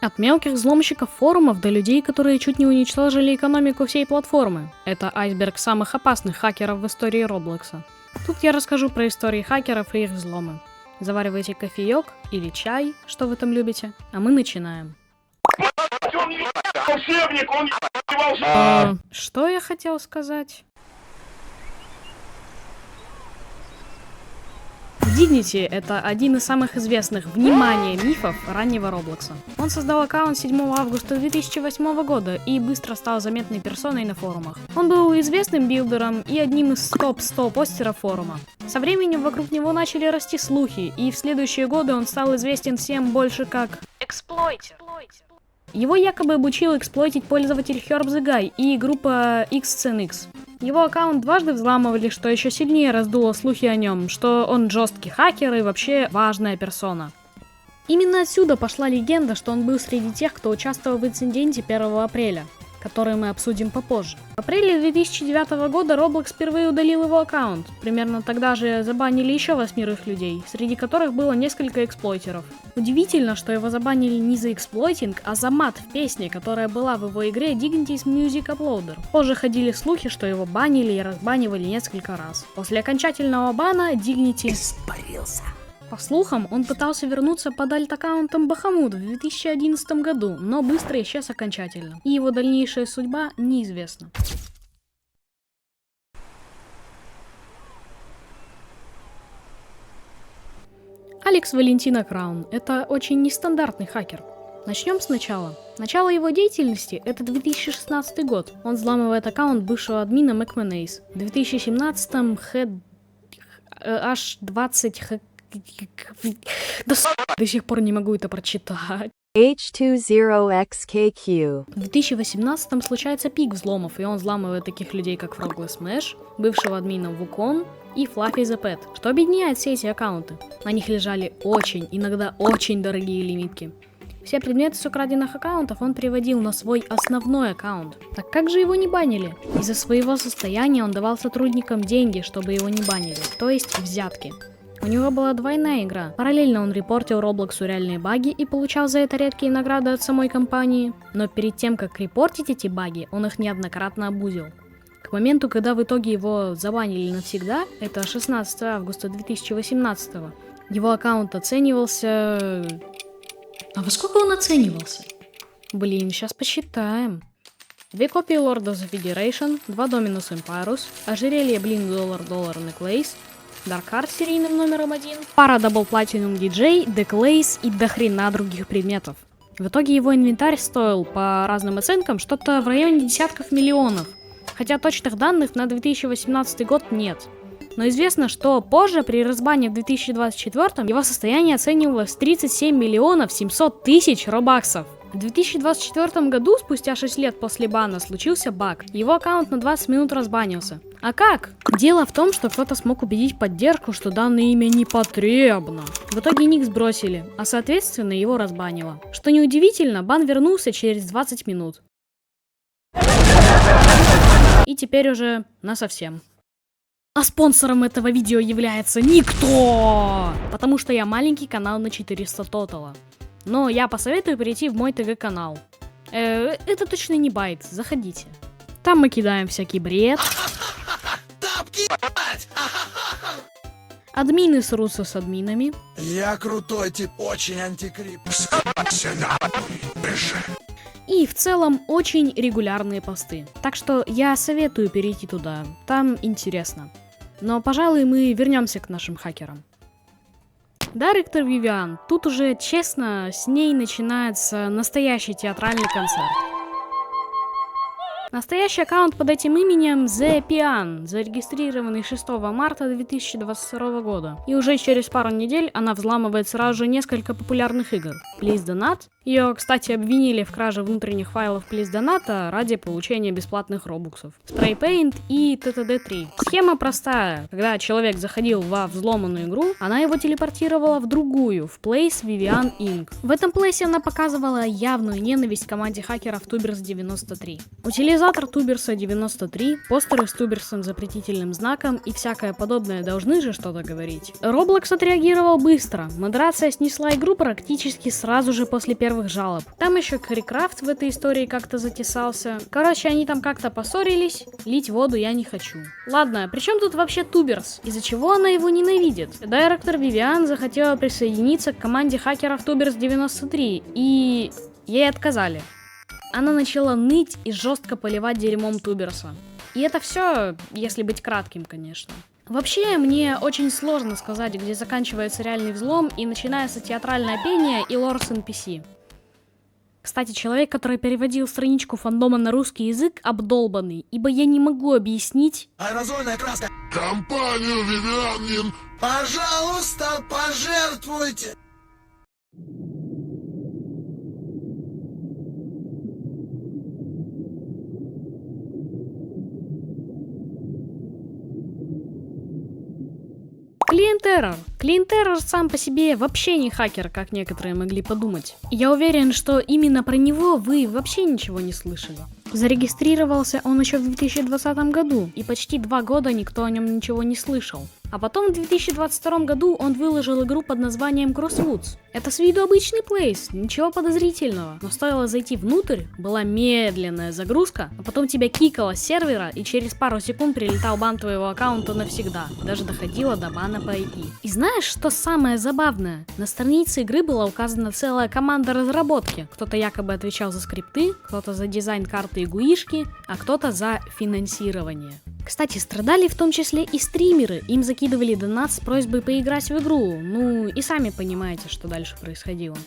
От мелких взломщиков форумов до людей, которые чуть не уничтожили экономику всей платформы. Это айсберг самых опасных хакеров в истории Роблокса. Тут я расскажу про истории хакеров и их взломы. Заваривайте кофеек или чай, что вы там любите, а мы начинаем. Что я хотел сказать? Dignity — это один из самых известных, внимание, мифов раннего Роблокса. Он создал аккаунт 7 августа 2008 года и быстро стал заметной персоной на форумах. Он был известным билдером и одним из топ-100 постеров форума. Со временем вокруг него начали расти слухи, и в следующие годы он стал известен всем больше как эксплойтер. Его якобы обучил эксплойтить пользователь Herb the Guy и группа XCNX. Его аккаунт дважды взламывали, что еще сильнее раздуло слухи о нем, что он жесткий хакер и вообще важная персона. Именно отсюда пошла легенда, что он был среди тех, кто участвовал в инциденте 1 апреля, который мы обсудим попозже. В апреле 2009 года Roblox впервые удалил его аккаунт. Примерно тогда же забанили еще 8 людей, среди которых было несколько эксплойтеров. Удивительно, что его забанили не за эксплойтинг, а за мат в песне, которая была в его игре Dignity's Music Uploader. Позже ходили слухи, что его банили и разбанивали несколько раз. После окончательного бана Dignity испарился. По слухам, он пытался вернуться под альт-аккаунтом Бахамут в 2011 году, но быстро исчез окончательно, и его дальнейшая судьба неизвестна. Алекс Валентино Краун – это очень нестандартный хакер. Начнем сначала. Начало его деятельности – это 2016 год. Он взламывает аккаунт бывшего админа McManase. В 2017-м H20 до сих пор не могу это прочитать. H20XKQ. В 2018-м случается пик взломов, и он взламывает таких людей, как Froggle Smash, бывшего админа Wukong и Fluffy the Pet. Что объединяет все эти аккаунты? На них лежали иногда очень дорогие лимитки. Все предметы с украденных аккаунтов он переводил на свой основной аккаунт. Так как же его не банили? Из-за своего состояния он давал сотрудникам деньги, чтобы его не банили, то есть взятки. У него была двойная игра. Параллельно он репортил Роблоксу реальные баги и получал за это редкие награды от самой компании. Но перед тем, как репортить эти баги, он их неоднократно абузил. К моменту, когда в итоге его забанили навсегда, это 16 августа 2018, его аккаунт оценивался... А во сколько он оценивался? Блин, сейчас посчитаем. 2 копии Lord of the Federation, 2 Dominus Empirus, ожерелье Blink Dollar Necklace, Dark Heart с серийным номером 1, пара Double Platinum DJ, Declace и дохрена других предметов. В итоге его инвентарь стоил, по разным оценкам, что-то в районе десятков миллионов, хотя точных данных на 2018 год нет. Но известно, что позже, при разбане в 2024, его состояние оценивалось в 37 миллионов 700 тысяч робаксов. В 2024 году, спустя 6 лет после бана, случился баг. Его аккаунт на 20 минут разбанился. А как? Дело в том, что кто-то смог убедить поддержку, что данное имя не потребно. В итоге ник сбросили, а соответственно его разбанило. Что неудивительно, бан вернулся через 20 минут. И теперь уже насовсем. А спонсором этого видео является никто! Потому что я маленький канал на 400 тотала. Но я посоветую перейти в мой ТГ-канал. Это точно не байт, заходите. Там мы кидаем всякий бред. Админы срутся с админами. Я крутой тип, очень антикрип. И в целом очень регулярные посты. Так что я советую перейти туда, там интересно. Но, пожалуй, мы вернемся к нашим хакерам. Директор Вивиан. Тут уже, честно, с ней начинается настоящий театральный концерт. Настоящий аккаунт под этим именем The Pian, зарегистрированный 6 марта 2022 года. И уже через пару недель она взламывает сразу же несколько популярных игр. Please Donate. Ее, кстати, обвинили в краже внутренних файлов Please Donate ради получения бесплатных робуксов. Spray Paint и TTD3. Схема простая. Когда человек заходил во взломанную игру, она его телепортировала в другую, в Place Vivian Inc. В этом плейсе она показывала явную ненависть к команде хакеров Tubers 93. Утилизация Организатор Туберса 93, постеры с Туберсом запретительным знаком и всякое подобное должны же что-то говорить. Roblox отреагировал быстро. Модерация снесла игру практически сразу же после первых жалоб. Там еще Крикрафт в этой истории как-то затесался. Короче, они там как-то поссорились. Лить воду я не хочу. Ладно, при чем тут вообще Туберс? Из-за чего она его ненавидит? Директор Вивиан захотела присоединиться к команде хакеров Туберс 93 и ей отказали. Она начала ныть и жестко поливать дерьмом Туберса. И это все, если быть кратким, конечно. Вообще, мне очень сложно сказать, где заканчивается реальный взлом и начинается театральное пение и лор с NPC. Кстати, человек, который переводил страничку фандома на русский язык, обдолбанный, ибо я не могу объяснить... Аэрозольная краска. Компанию Вивианин. Пожалуйста, пожертвуйте. Клиент-террор. Клиент-террор сам по себе вообще не хакер, как некоторые могли подумать. Я уверен, что именно про него вы вообще ничего не слышали. Зарегистрировался он еще в 2020 году, и почти 2 года никто о нем ничего не слышал. А потом в 2022 году он выложил игру под названием Crosswoods. Это с виду обычный плейс, ничего подозрительного. Но стоило зайти внутрь, была медленная загрузка, а потом тебя кикало с сервера, и через пару секунд прилетал бан твоего аккаунта навсегда. Даже доходило до бана по IP. И знаешь, что самое забавное? На странице игры была указана целая команда разработки. Кто-то якобы отвечал за скрипты, кто-то за дизайн карты и гуишки, а кто-то за финансирование. Кстати, страдали в том числе и стримеры, им закидывали донат с просьбой поиграть в игру. Ну и сами понимаете, что дальше происходило.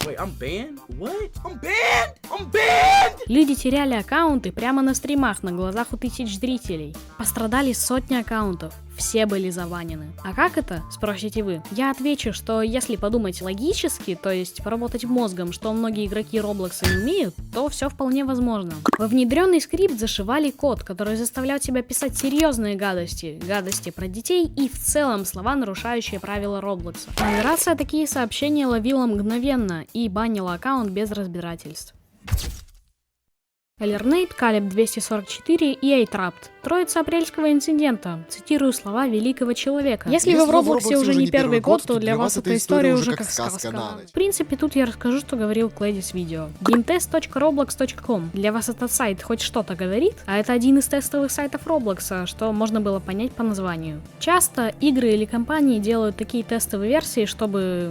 Люди теряли аккаунты прямо на стримах на глазах у тысяч зрителей. Пострадали сотни аккаунтов. Все были заванены. А как это, спросите вы? Я отвечу, что если подумать логически, то есть поработать мозгом, что многие игроки Roblox не умеют, то все вполне возможно. Во внедренный скрипт зашивали код, который заставлял тебя писать серьезные гадости, гадости про детей и в целом слова, нарушающие правила Roblox. Модерация такие сообщения ловила мгновенно и банила аккаунт без разбирательств. Элернейт, Калиб 244 и Эйтрапт. Троица апрельского инцидента. Цитирую слова великого человека. Если вы в Роблоксе уже не первый год, то для вас эта история уже как сказка. В принципе, тут я расскажу, что говорил Клэдис в видео. gametest.roblox.com. Для вас этот сайт хоть что-то говорит? А это один из тестовых сайтов Роблокса, что можно было понять по названию. Часто игры или компании делают такие тестовые версии, чтобы,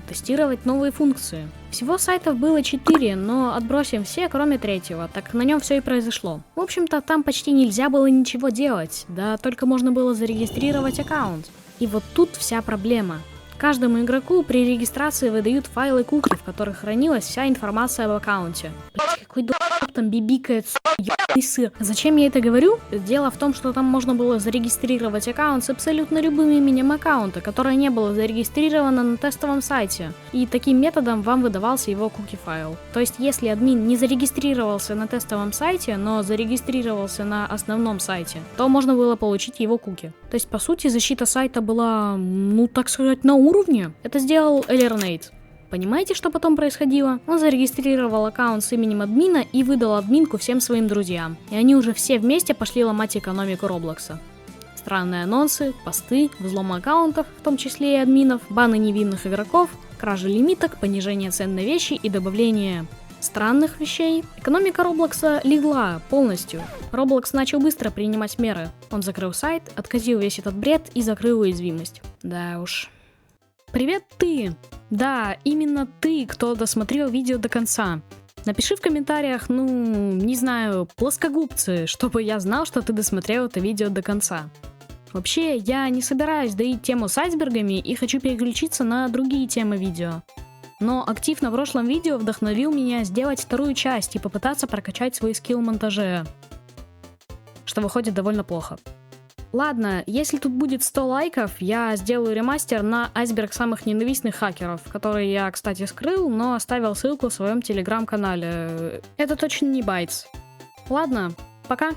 тестировать новые функции. Всего сайтов было 4, но отбросим все, кроме 3-го, так как на нем все и произошло. В общем-то, там почти нельзя было ничего делать, да только можно было зарегистрировать аккаунт. И вот тут вся проблема. Каждому игроку при регистрации выдают файлы куки, в которых хранилась вся информация об аккаунте. Блять, какой долб там бибикает, ебаный сыр. Зачем я это говорю? Дело в том, что там можно было зарегистрировать аккаунт с абсолютно любым именем аккаунта, которое не было зарегистрировано на тестовом сайте. И таким методом вам выдавался его куки-файл. То есть, если админ не зарегистрировался на тестовом сайте, но зарегистрировался на основном сайте, то можно было получить его куки. То есть, по сути, защита сайта была, так сказать, на уровне. Это сделал Элернейт. Понимаете, что потом происходило? Он зарегистрировал аккаунт с именем админа и выдал админку всем своим друзьям. И они уже все вместе пошли ломать экономику Роблокса. Странные анонсы, посты, взлом аккаунтов, в том числе и админов, баны невинных игроков, кражи лимиток, понижение цен на вещи и добавление странных вещей. Экономика Роблокса легла полностью. Роблокс начал быстро принимать меры. Он закрыл сайт, отказил весь этот бред и закрыл уязвимость. Да уж. Привет ты! Да, именно ты, кто досмотрел видео до конца. Напиши в комментариях, не знаю, плоскогубцы, чтобы я знал, что ты досмотрел это видео до конца. Вообще, я не собираюсь доить тему с айсбергами и хочу переключиться на другие темы видео. Но актив на прошлом видео вдохновил меня сделать вторую часть и попытаться прокачать свой скилл в монтаже. Что выходит довольно плохо. Ладно, если тут будет 100 лайков, я сделаю ремастер на айсберг самых ненавистных хакеров, который я, кстати, скрыл, но оставил ссылку в своем телеграм-канале. Это точно не Байтс. Ладно, пока.